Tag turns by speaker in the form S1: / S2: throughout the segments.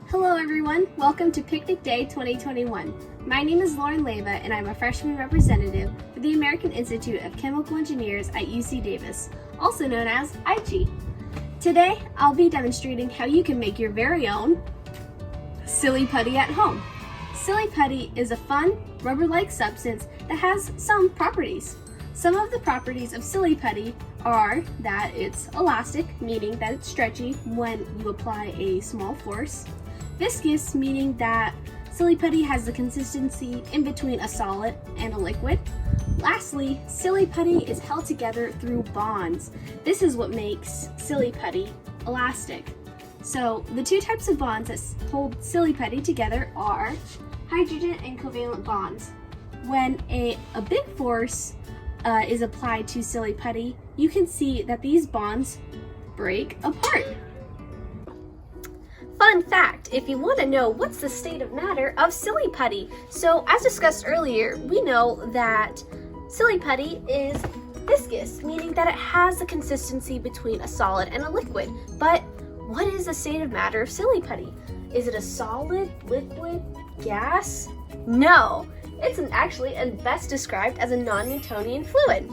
S1: Hello everyone, welcome to Picnic Day 2021. My name is Lauren Leyva and I'm a freshman representative for the American Institute of Chemical Engineers at UC Davis, also known as IG. Today, I'll be demonstrating how you can make your very own Silly Putty at home. Silly Putty is a fun, rubber-like substance that has some properties. Some of the properties of Silly Putty are that it's elastic, meaning that it's stretchy when you apply a small force. Viscous, meaning that Silly Putty has the consistency in between a solid and a liquid. Lastly, Silly Putty is held together through bonds. This is what makes Silly Putty elastic. So the two types of bonds that hold Silly Putty together are hydrogen and covalent bonds. When a big force is applied to Silly Putty, you can see that these bonds break apart. Fun fact, if you want to know what's the state of matter of Silly Putty. So as discussed earlier, we know that Silly Putty is viscous, meaning that it has the consistency between a solid and a liquid. But what is the state of matter of Silly Putty? Is it a solid, liquid, gas? No, it's actually best described as a non-Newtonian fluid.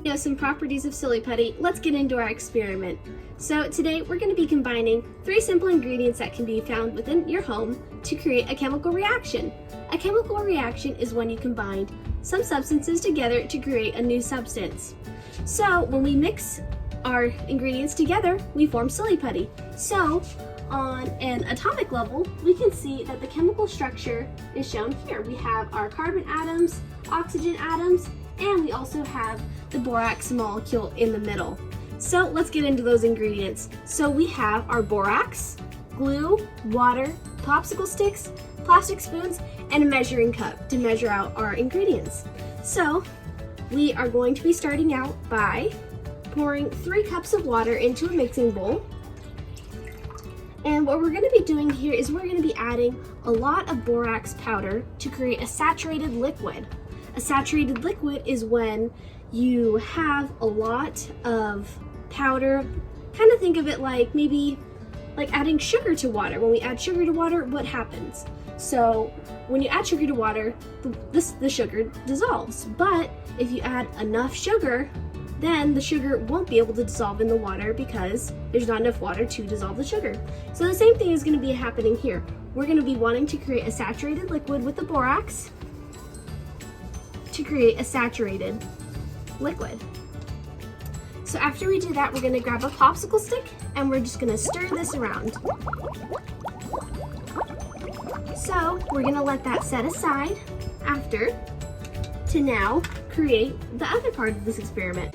S1: You know some properties of Silly Putty. Let's get into our experiment. So today we're going to be combining 3 simple ingredients that can be found within your home to create a chemical reaction. A chemical reaction is when you combine some substances together to create a new substance. So when we mix our ingredients together, we form Silly Putty. So on an atomic level, we can see that the chemical structure is shown here. We have our carbon atoms, oxygen atoms, and we also have the borax molecule in the middle. So let's get into those ingredients. So we have our borax, glue, water, popsicle sticks, plastic spoons, and a measuring cup to measure out our ingredients. So we are going to be starting out by pouring 3 cups of water into a mixing bowl. And what we're going to be doing here is we're going to be adding a lot of borax powder to create a saturated liquid. A saturated liquid is when you have a lot of powder. Kind of think of it like maybe like adding sugar to water. When we add sugar to water, what happens? So when you add sugar to water, the sugar dissolves. But if you add enough sugar, then the sugar won't be able to dissolve in the water because there's not enough water to dissolve the sugar. So the same thing is going to be happening here. We're going to be wanting to create a saturated liquid with the borax to create a saturated liquid. So after we do that, we're going to grab a popsicle stick and we're just going to stir this around. So we're going to let that set aside after to now create the other part of this experiment.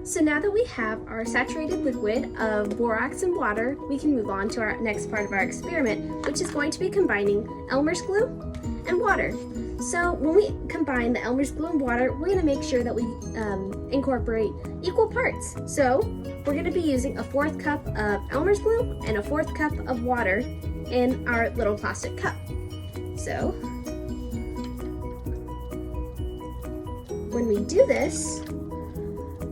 S1: So now that we have our saturated liquid of borax and water, we can move on to our next part of our experiment, which is going to be combining Elmer's glue and water. So when we combine the Elmer's glue and water, we're going to make sure that we incorporate equal parts. So we're going to be using a 1/4 cup of Elmer's glue and a 1/4 cup of water in our little plastic cup. So when we do this,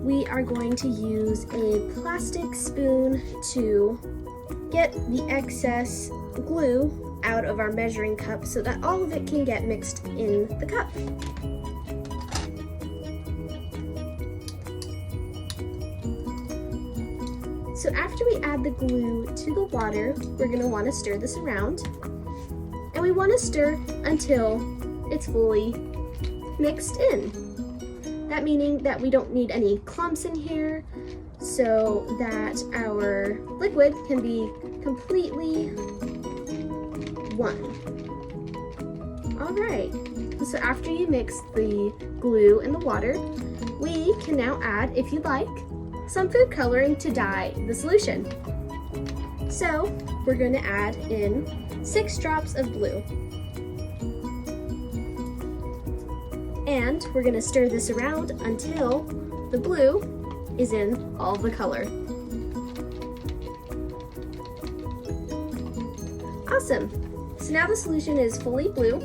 S1: we are going to use a plastic spoon to get the excess glue out of our measuring cup so that all of it can get mixed in the cup. So after we add the glue to the water, we're going to want to stir this around. And we want to stir until it's fully mixed in. That meaning that we don't need any clumps in here so that our liquid can be completely one. Alright, so after you mix the glue and the water, we can now add, if you'd like, some food coloring to dye the solution. So we're going to add in 6 drops of blue. And we're going to stir this around until the blue is in all the color. Awesome! So now the solution is fully blue.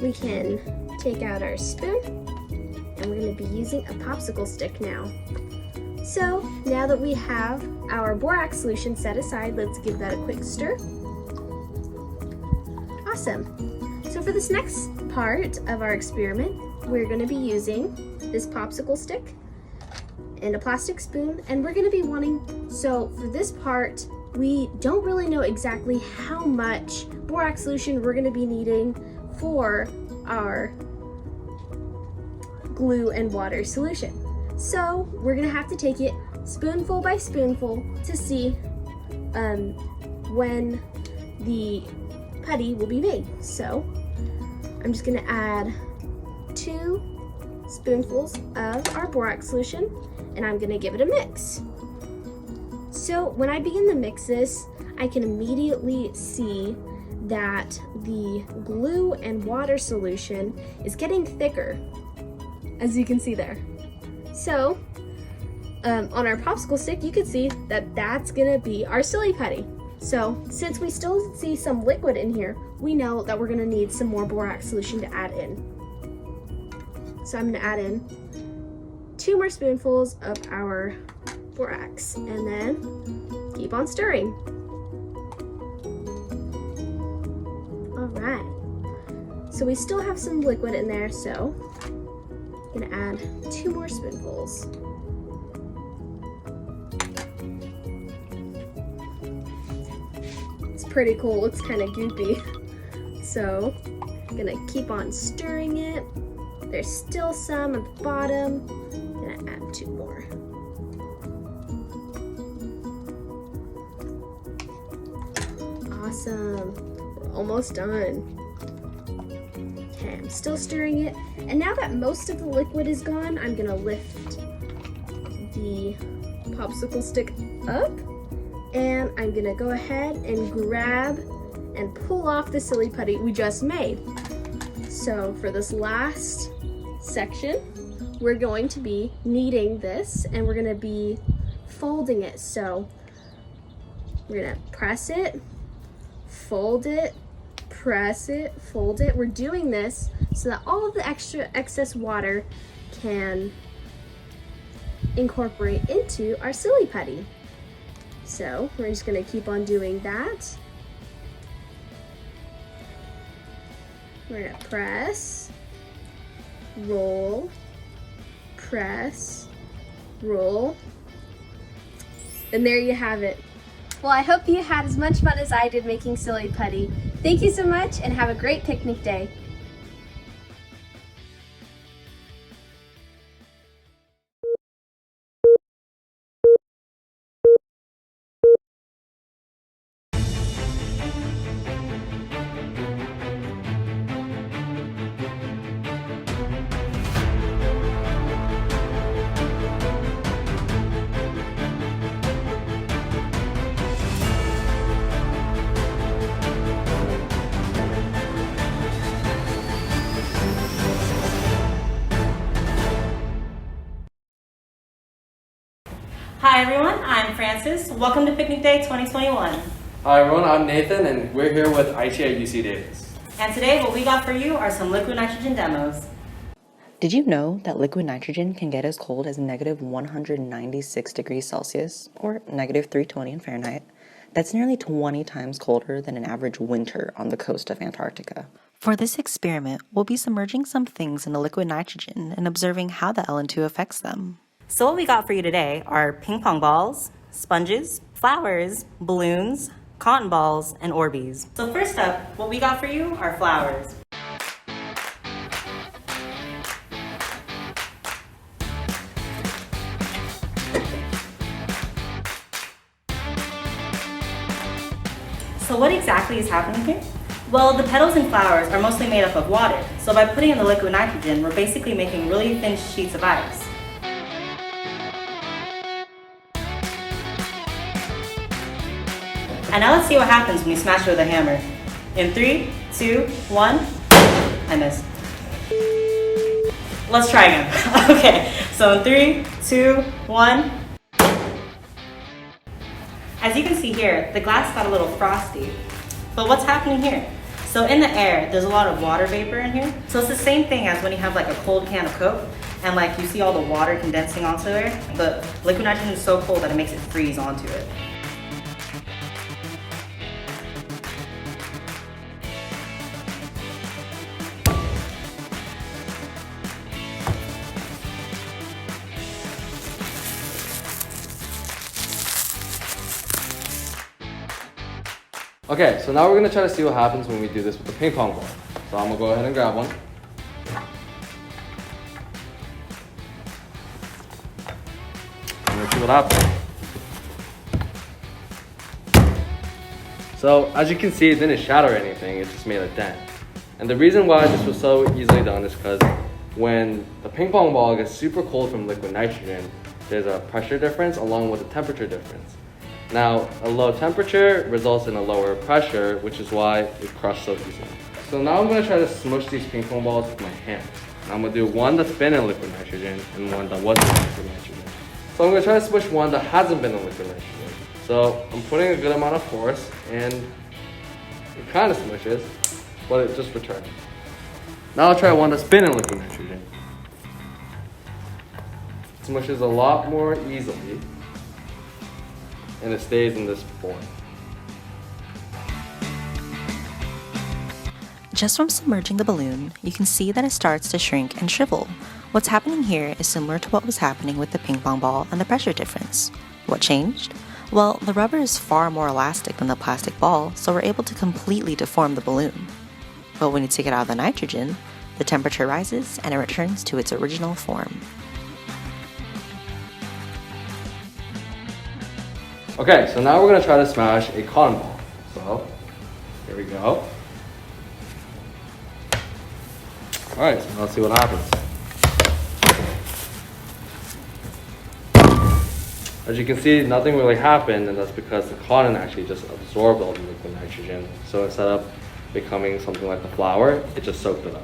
S1: We can take out our spoon and we're going to be using a popsicle stick now. So now that we have our borax solution set aside, let's give that a quick stir. Awesome. So for this next part of our experiment, we're going to be using this popsicle stick and a plastic spoon, and we're going to be so for this part, we don't really know exactly how much borax solution we're going to be needing for our glue and water solution. So we're going to have to take it spoonful by spoonful to see when the putty will be made. So I'm just going to add 2 spoonfuls of our borax solution, and I'm going to give it a mix. So when I begin to mix this, I can immediately see that the glue and water solution is getting thicker, as you can see there. So on our popsicle stick, you can see that that's gonna be our Silly Putty. So since we still see some liquid in here, we know that we're gonna need some more borax solution to add in. So I'm gonna add in 2 more spoonfuls of our borax, and then keep on stirring. All right, so we still have some liquid in there, so I'm gonna add 2 more spoonfuls. It's pretty cool, looks kind of goopy. So I'm gonna keep on stirring it. There's still some at the bottom. I'm gonna add 2 more. Awesome, we're almost done. Okay, I'm still stirring it. And now that most of the liquid is gone, I'm gonna lift the popsicle stick up, and I'm gonna go ahead and grab and pull off the Silly Putty we just made. So for this last section, we're going to be kneading this, and we're gonna be folding it. So we're gonna press it, fold it, press it, fold it. We're doing this so that all of the excess water can incorporate into our Silly Putty. So we're just gonna keep on doing that. We're gonna press, roll, press, roll, and there you have it. Well, I hope you had as much fun as I did making Silly Putty. Thank you so much, and have a great picnic day.
S2: Hi everyone, I'm Francis. Welcome to Picnic Day 2021.
S3: Hi everyone, I'm Nathan, and we're here with IT at UC Davis.
S2: And today what we got for you are some liquid nitrogen demos.
S4: Did you know that liquid nitrogen can get as cold as negative 196 degrees Celsius, or negative 320 in Fahrenheit? That's nearly 20 times colder than an average winter on the coast of Antarctica. For this experiment, we'll be submerging some things into liquid nitrogen and observing how the LN2 affects them.
S2: So what we got for you today are ping pong balls, sponges, flowers, balloons, cotton balls, and Orbeez. So first up, what we got for you are flowers. So what exactly is happening here? Well, the petals and flowers are mostly made up of water, so by putting in the liquid nitrogen, we're basically making really thin sheets of ice. And now let's see what happens when we smash it with a hammer. In 3, 2, 1, I missed. Let's try again. Okay, so in 3, 2, 1. As you can see here, the glass got a little frosty. But what's happening here? So in the air, there's a lot of water vapor in here. So it's the same thing as when you have like a cold can of Coke and like you see all the water condensing onto there. The liquid nitrogen is so cold that it makes it freeze onto it.
S3: Okay, so now we're gonna try to see what happens when we do this with the ping pong ball. So I'm gonna go ahead and grab one. And let's see what happens. So as you can see, it didn't shatter anything, it just made a dent. And the reason why this was so easily done is because when the ping pong ball gets super cold from liquid nitrogen, there's a pressure difference along with a temperature difference. Now, a low temperature results in a lower pressure, which is why it crushed so easily. So now I'm going to try to smush these ping pong balls with my hands. And I'm going to do one that's been in liquid nitrogen and one that wasn't in liquid nitrogen. So I'm going to try to smush one that hasn't been in liquid nitrogen. So I'm putting a good amount of force and it kind of smushes, but it just returns. Now I'll try one that's been in liquid nitrogen. It smushes a lot more easily and it stays in this form.
S4: Just from submerging the balloon, you can see that it starts to shrink and shrivel. What's happening here is similar to what was happening with the ping pong ball and the pressure difference. What changed? Well, the rubber is far more elastic than the plastic ball, so we're able to completely deform the balloon. But when you take it out of the nitrogen, the temperature rises and it returns to its original form.
S3: Okay, so now we're going to try to smash a cotton ball. So, here we go. Alright, so let's see what happens. As you can see, nothing really happened, and that's because the cotton actually just absorbed all the liquid nitrogen. So instead of becoming something like the flour, it just soaked it up.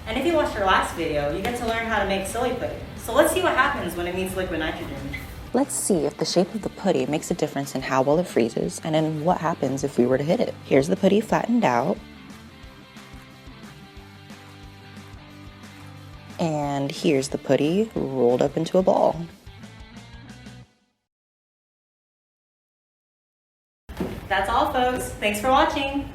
S2: And if you watched our last video, you get to learn how to make silly putty. So let's see what happens when it meets liquid nitrogen.
S4: Let's see if the shape of the putty makes a difference in how well it freezes and in what happens if we were to hit it. Here's the putty flattened out. And here's the putty rolled up into a ball.
S2: That's all, folks. Thanks for watching.